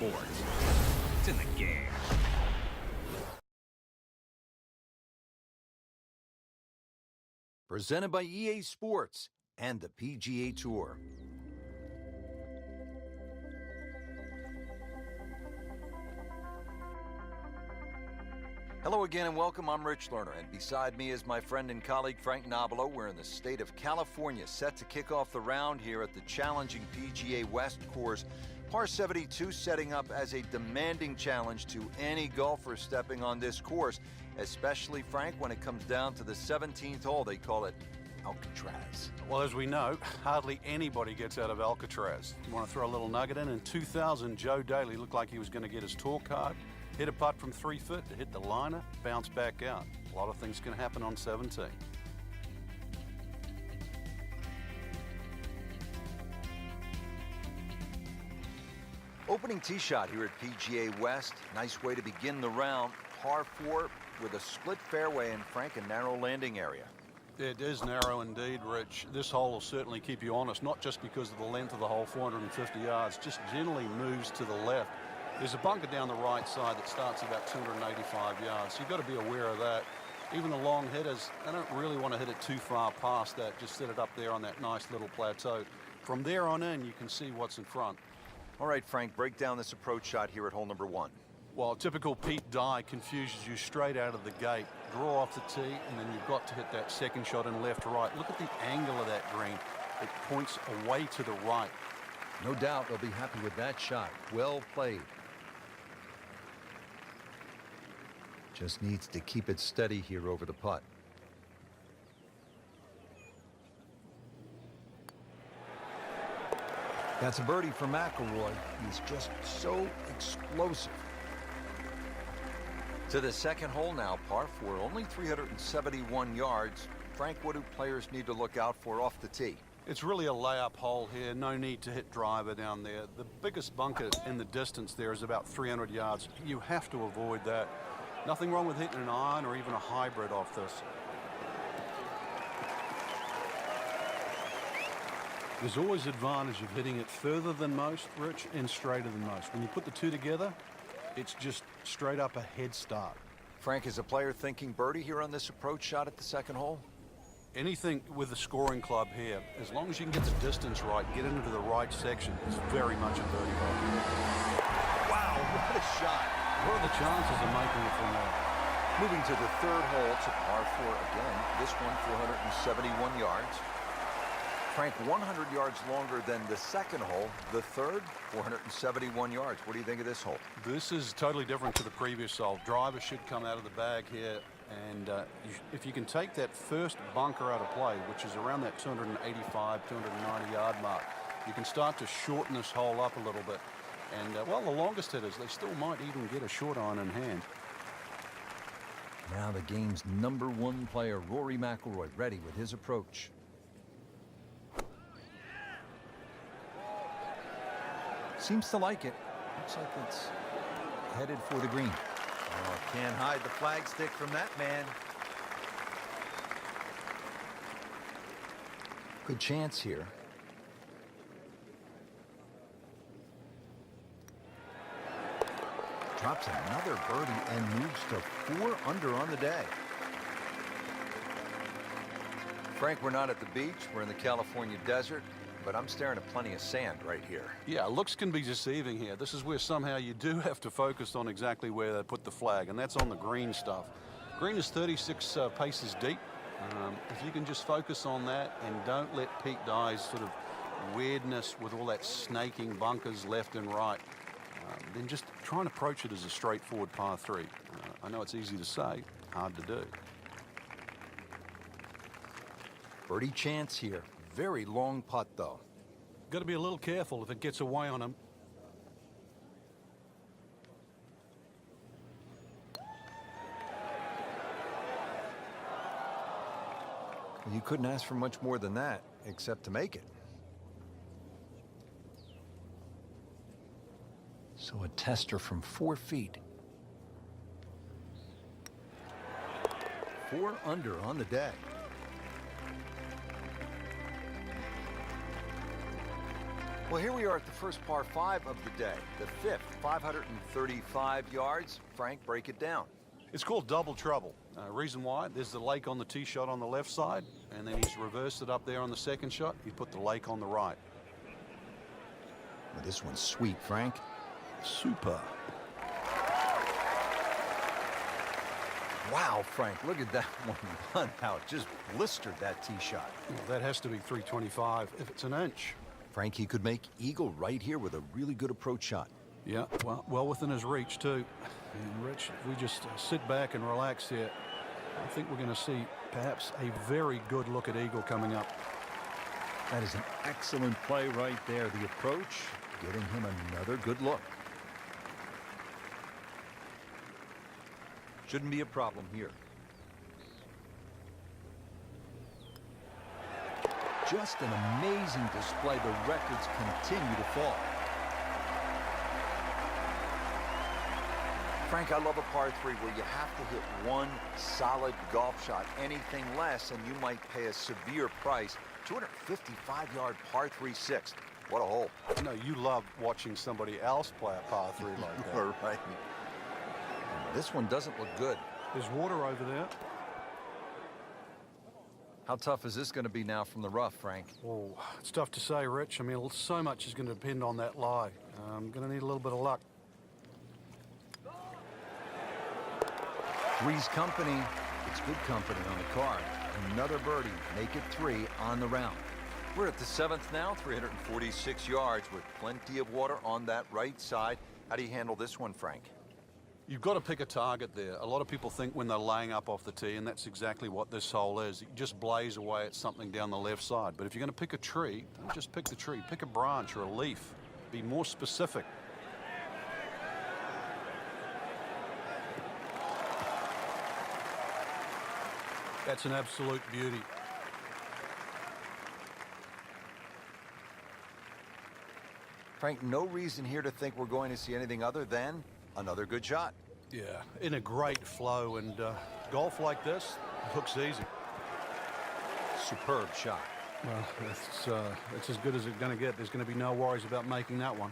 sports. It's in the game. Presented by EA Sports and the PGA Tour. Hello again and welcome. I'm Rich Lerner, and beside me is my friend and colleague Frank Nobilo. We're in the state of California, set to kick off the round here at the challenging PGA West course. Par 72 setting up as a demanding challenge to any golfer stepping on this course, especially, Frank, when it comes down to the 17th hole. They call it Alcatraz. Well, as we know, hardly anybody gets out of Alcatraz. You want to throw a little nugget in? In 2000, Joe Daly looked like he was going to get his tour card, hit a putt from 3 foot to hit the liner, bounce back out. A lot of things can happen on 17. Opening tee shot here at PGA West. Nice way to begin the round. Par 4 with a split fairway and, Frank, a narrow landing area. It is narrow indeed, Rich. This hole will certainly keep you honest, not just because of the length of the hole, 450 yards, just generally moves to the left. There's a bunker down the right side that starts about 285 yards, so you've got to be aware of that. Even the long hitters, they don't really want to hit it too far past that, just set it up there on that nice little plateau. From there on in, you can see what's in front. All right, Frank, break down this approach shot here at hole number 1. Well, typical Pete Dye confuses you straight out of the gate. Draw off the tee, and then you've got to hit that second shot in left to right. Look at the angle of that green. It points away to the right. No doubt they'll be happy with that shot. Well played. Just needs to keep it steady here over the putt. That's a birdie for McIlroy. He's just so explosive. To the second hole now, par 4, only 371 yards. Frank, what do players need to look out for off the tee? It's really a layup hole here. No need to hit driver down there. The biggest bunker in the distance there is about 300 yards. You have to avoid that. Nothing wrong with hitting an iron or even a hybrid off this. There's always advantage of hitting it further than most, Rich, and straighter than most. When you put the two together, it's just straight up a head start. Frank, is a player thinking birdie here on this approach shot at the second hole? Anything with the scoring club here, as long as you can get the distance right, get into the right section, it's very much a birdie hole. Wow, what a shot. What are the chances of making it from there? Moving to the third hole, it's a par 4 again. This one, 471 yards. Frank, 100 yards longer than the second hole. The third, 471 yards. What do you think of this hole? This is totally different to the previous hole. Driver should come out of the bag here, and if you can take that first bunker out of play, which is around that 285, 290 yard mark, you can start to shorten this hole up a little bit. And, well, the longest hitters, they still might even get a short iron in hand. Now the game's #1 player, Rory McIlroy, ready with his approach. Seems to like it. Looks like it's headed for the green. Oh, can't hide the flagstick from that man. Good chance here. Drops another birdie and moves to 4 under on the day. Frank, we're not at the beach. We're in the California desert, but I'm staring at plenty of sand right here. Yeah, looks can be deceiving here. This is where somehow you do have to focus on exactly where they put the flag, and that's on the green stuff. Green is 36 paces deep. If you can just focus on that and don't let Pete Dye's sort of weirdness with all that snaking bunkers left and right, then just try and approach it as a straightforward par 3. I know it's easy to say, hard to do. Birdie chance here. Very long putt, though. Got to be a little careful if it gets away on him. You couldn't ask for much more than that, except to make it. So a tester from 4 feet. 4 under on the day. Well, here we are at the first par 5 of the day, the fifth, 535 yards. Frank, break it down. It's called double trouble. Reason why, there's the lake on the tee shot on the left side, and then he's reversed it up there on the second shot. He put the lake on the right. Well, this one's sweet, Frank. Super. Wow, Frank, look at that one run out. Just blistered that tee shot. Well, that has to be 325 if it's an inch. Frank, he could make eagle right here with a really good approach shot. Yeah, well within his reach, too. And Rich, if we just sit back and relax here, I think we're going to see perhaps a very good look at eagle coming up. That is an excellent play right there. The approach, getting him another good look. Shouldn't be a problem here. Just an amazing display. The records continue to fall. Frank, I love a par 3 where you have to hit one solid golf shot. Anything less, and you might pay a severe price. 255-yard par 3 sixth. What a hole. You know, you love watching somebody else play a par 3 like that. All right. This one doesn't look good. There's water over there. How tough is this going to be now from the rough, Frank? Oh, it's tough to say, Rich. I mean, so much is going to depend on that lie. I'm going to need a little bit of luck. Three's company. It's good company on the card. Another birdie. Make it 3 on the round. We're at the 7th now, 346 yards with plenty of water on that right side. How do you handle this one, Frank? You've got to pick a target there. A lot of people think when they're laying up off the tee, and that's exactly what this hole is. You just blaze away at something down the left side. But if you're going to pick a tree, don't just pick the tree. Pick a branch or a leaf. Be more specific. That's an absolute beauty. Frank, no reason here to think we're going to see anything other than another good shot. Yeah, in a great flow, and golf like this looks easy. Superb shot. Well, it's as good as it's going to get. There's going to be no worries about making that one.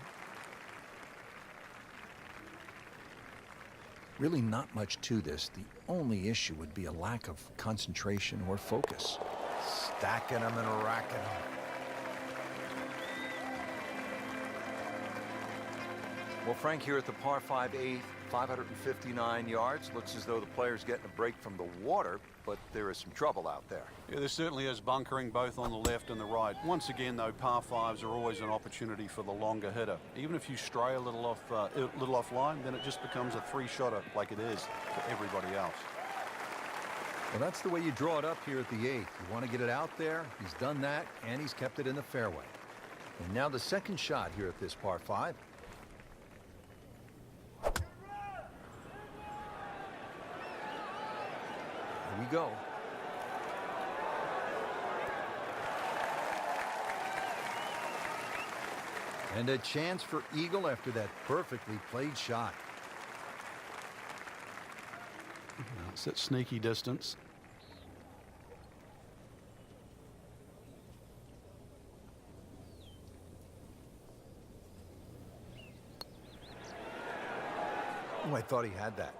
Really not much to this. The only issue would be a lack of concentration or focus. Stacking them and racking them. Well, Frank, here at the par 5 8th, 559 yards. Looks as though the player's getting a break from the water, but there is some trouble out there. Yeah, there certainly is bunkering both on the left and the right. Once again, though, par 5s are always an opportunity for the longer hitter. Even if you stray a little offline, then it just becomes a 3-shotter like it is for everybody else. Well, that's the way you draw it up here at the 8th. You want to get it out there. He's done that, and he's kept it in the fairway. And now the second shot here at this par 5. Here we go. And a chance for eagle after that perfectly played shot. It's at sneaky distance. Oh, I thought he had that.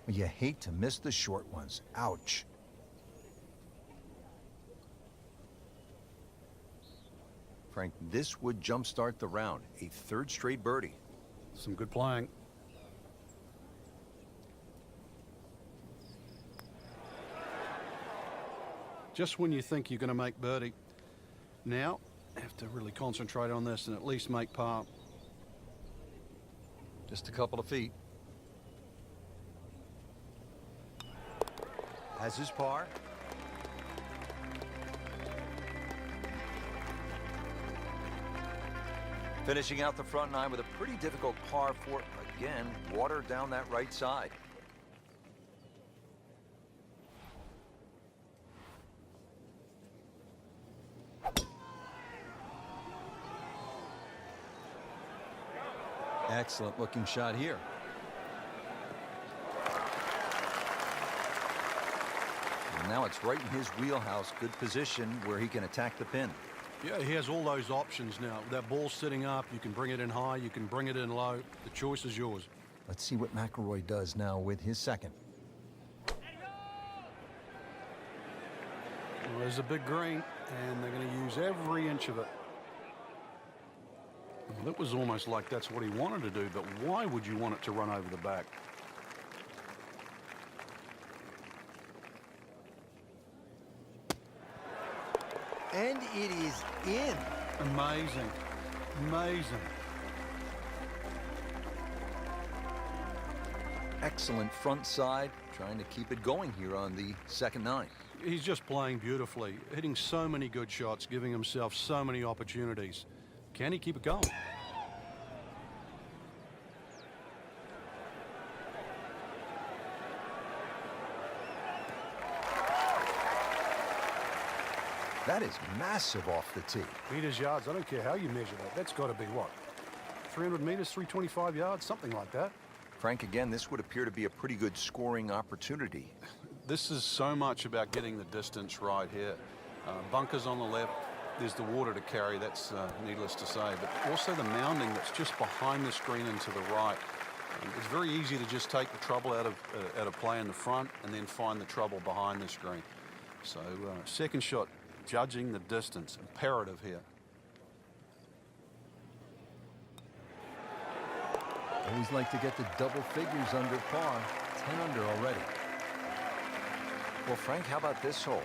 Well, you hate to miss the short ones. Ouch. Frank, this would jumpstart the round. A 3rd straight birdie. Some good playing. Just when you think you're going to make birdie, now have to really concentrate on this and at least make par. Just a couple of feet. Has his par. Finishing out the front 9 with a pretty difficult par 4. Again, water down that right side. Excellent looking shot here. And now it's right in his wheelhouse. Good position where he can attack the pin. Yeah, he has all those options now. That ball's sitting up, you can bring it in high, you can bring it in low. The choice is yours. Let's see what McIlroy does now with his second. Well, there's a big green, and they're going to use every inch of it. Well, it was almost like that's what he wanted to do, but why would you want it to run over the back? And it is in. Amazing. Amazing. Excellent front side, trying to keep it going here on the second nine. He's just playing beautifully, hitting so many good shots, giving himself so many opportunities. Can he keep it going? That is massive off the tee. Meters, yards, I don't care how you measure that. That's got to be what? 300 meters, 325 yards, something like that. Frank, again, this would appear to be a pretty good scoring opportunity. This is so much about getting the distance right here. Bunkers on the left, there's the water to carry, that's needless to say, but also the mounding that's just behind the screen and to the right. It's very easy to just take the trouble out of play in the front and then find the trouble behind the screen. So second shot, judging the distance, imperative here. Always like to get the double figures under par. 10 under already. Well, Frank, how about this hole?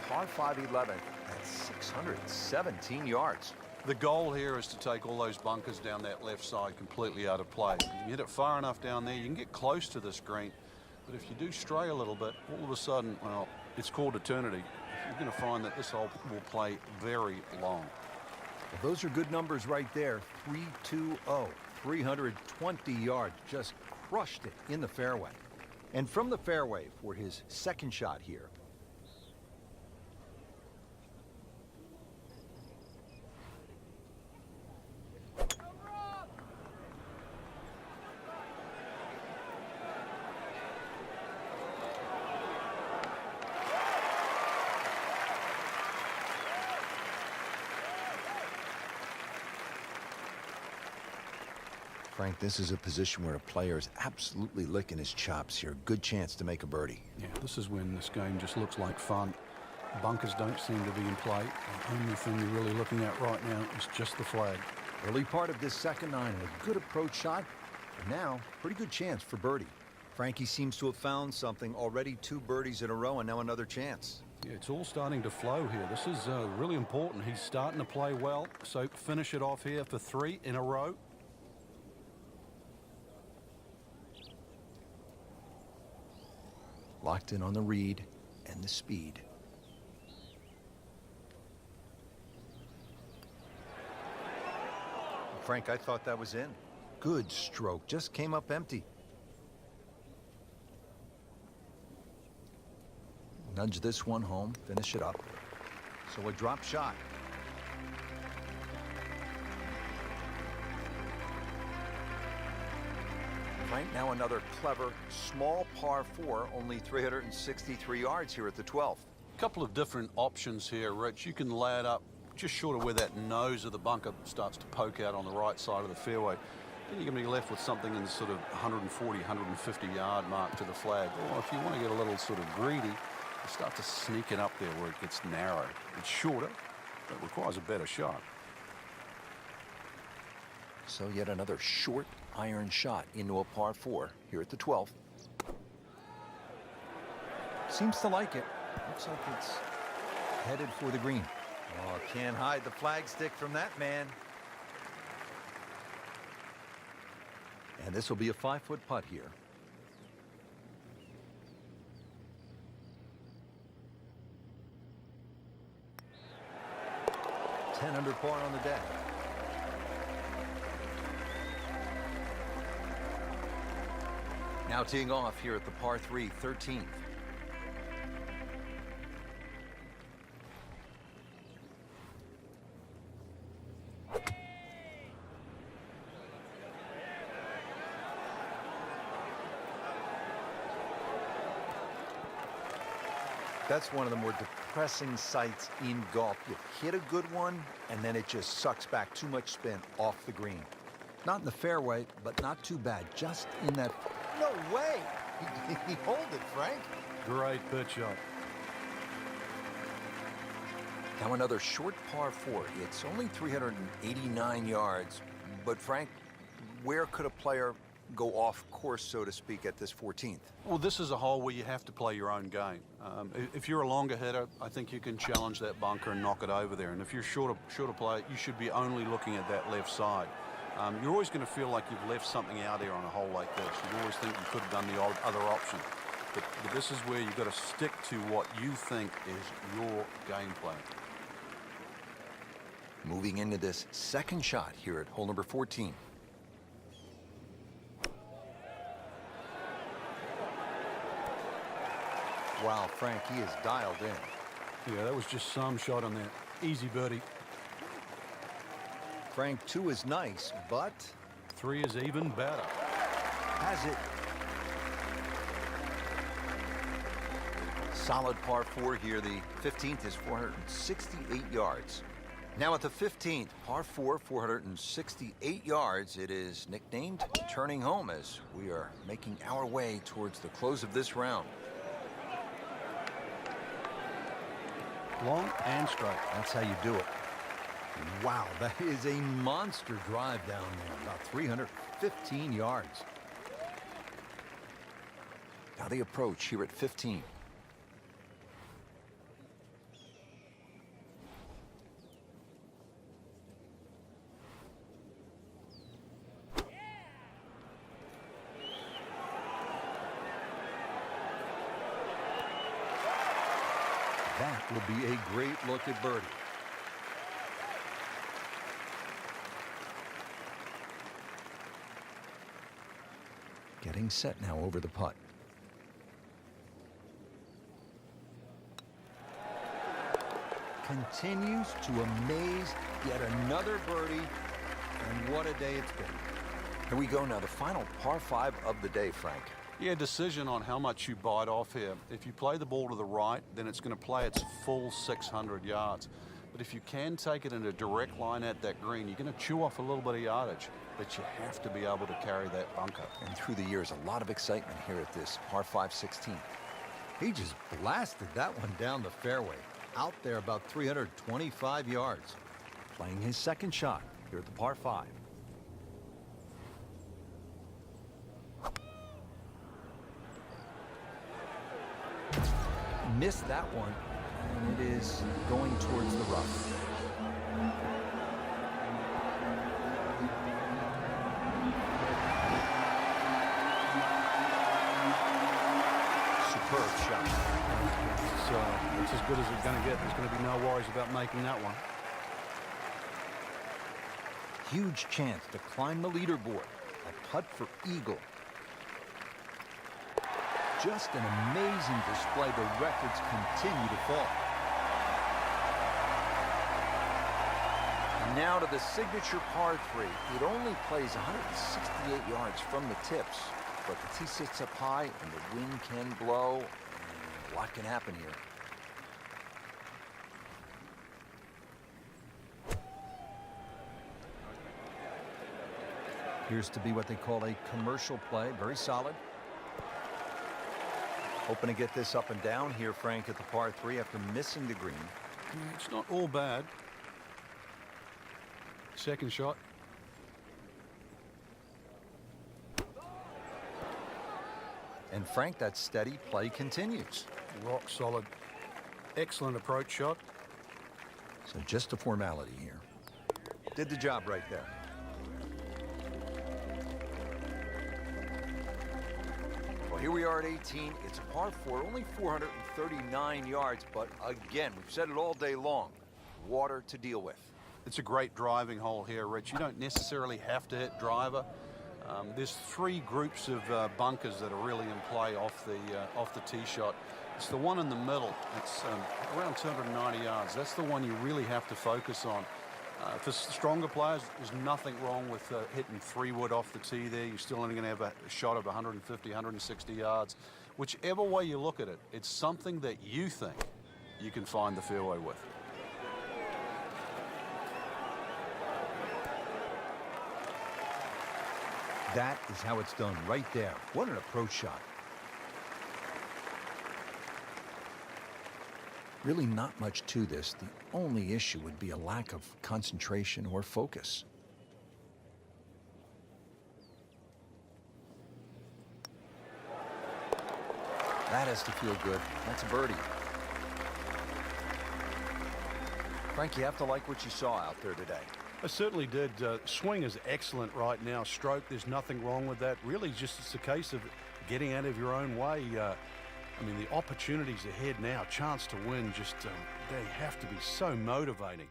Par 5 11 at 617 yards. The goal here is to take all those bunkers down that left side completely out of play. You can hit it far enough down there, you can get close to the screen, but if you do stray a little bit, all of a sudden, well, it's called eternity. You're going to find that this hole will play very long. Well, those are good numbers right there. 320, 320 yards. Just crushed it in the fairway. And from the fairway for his second shot here. Frank, this is a position where a player is absolutely licking his chops here. Good chance to make a birdie. Yeah, this is when this game just looks like fun. Bunkers don't seem to be in play. The only thing you're really looking at right now is just the flag. Early part of this second nine, a good approach shot. And now, pretty good chance for birdie. Frankie seems to have found something. Already 2 birdies in a row and now another chance. Yeah, it's all starting to flow here. This is really important. He's starting to play well, so finish it off here for 3 in a row. Locked in on the read and the speed. Frank, I thought that was in. Good stroke, just came up empty. Nudge this one home, finish it up. So a drop shot. Right now another clever small par 4, only 363 yards here at the 12th. A couple of different options here, Rich. You can lay it up just short of where that nose of the bunker starts to poke out on the right side of the fairway. Then you're going to be left with something in the sort of 140, 150 yard mark to the flag. Or if you want to get a little sort of greedy, you start to sneak it up there where it gets narrow. It's shorter, but it requires a better shot. So yet another short iron shot into a par 4 here at the 12th. Seems to like it. Looks like it's headed for the green. Oh, can't hide the flagstick from that man. And this will be a 5-foot putt here. Ten under par on the day. Now teeing off here at the par 3, 13th. That's one of the more depressing sights in golf. You hit a good one, and then it just sucks back too much spin off the green. Not in the fairway, but not too bad. Just in that... No way! He hold it, Frank. Great pitch shot. Now another short par 4. It's only 389 yards. But Frank, where could a player go off course, so to speak, at this 14th? Well, this is a hole where you have to play your own game. If you're a longer hitter, I think you can challenge that bunker and knock it over there. And if you're shorter player, you should be only looking at that left side. You're always going to feel like you've left something out here on a hole like this. You always think you could have done the other option. But this is where you've got to stick to what you think is your game plan. Moving into this second shot here at hole number 14. Wow, Frank, he is dialed in. Yeah, that was just some shot on that. Easy birdie. Frank, 2 is nice, but... 3 is even better. Has it. Solid par 4 here. The 15th is 468 yards. Now at the 15th, par 4, 468 yards. It is nicknamed Turning Home as we are making our way towards the close of this round. Long and straight. That's how you do it. Wow, that is a monster drive down there, about 315 yards. Now the approach here at 15. That will be a great look at birdie. Getting set now over the putt. Continues to amaze. Yet another birdie. And what a day it's been. Here we go now, the final par 5 of the day, Frank. Yeah, decision on how much you bite off here. If you play the ball to the right, then it's going to play its full 600 yards. But if you can take it in a direct line at that green, you're going to chew off a little bit of yardage. But you have to be able to carry that bunker. And through the years, a lot of excitement here at this par 5 16. He just blasted that one down the fairway. Out there about 325 yards. Playing his second shot here at the par 5. Missed that one, and it is going towards the rough. Superb shot. It's as good as it's going to get. There's going to be no worries about making that one. Huge chance to climb the leaderboard. A putt for eagle. Just an amazing display. The records continue to fall. And now to the signature par 3. It only plays 168 yards from the tips, but the tee sits up high and the wind can blow. And a lot can happen here. Appears to be what they call a commercial play. Very solid. Hoping to get this up and down here, Frank, at the par 3 after missing the green. It's not all bad. Second shot. And Frank, that steady play continues. Rock solid. Excellent approach shot. So just a formality here. Did the job right there. Well, here we are at 18. It's a par 4, only 439 yards, but again, we've said it all day long, water to deal with. It's a great driving hole here, Rich. You don't necessarily have to hit driver. There's 3 groups of bunkers that are really in play off the tee shot. It's the one in the middle. It's around 290 yards. That's the one you really have to focus on. For stronger players, there's nothing wrong with hitting 3-wood off the tee there. You're still only going to have a shot of 150, 160 yards. Whichever way you look at it, it's something that you think you can find the fairway with. That is how it's done right there. What an approach shot. Really not much to this. The only issue would be a lack of concentration or focus. That has to feel good. That's a birdie. Frank, you have to like what you saw out there today. I certainly did. Swing is excellent right now. Stroke, there's nothing wrong with that. Really, just it's a case of getting out of your own way. I mean, the opportunities ahead now, chance to win, just they have to be so motivating.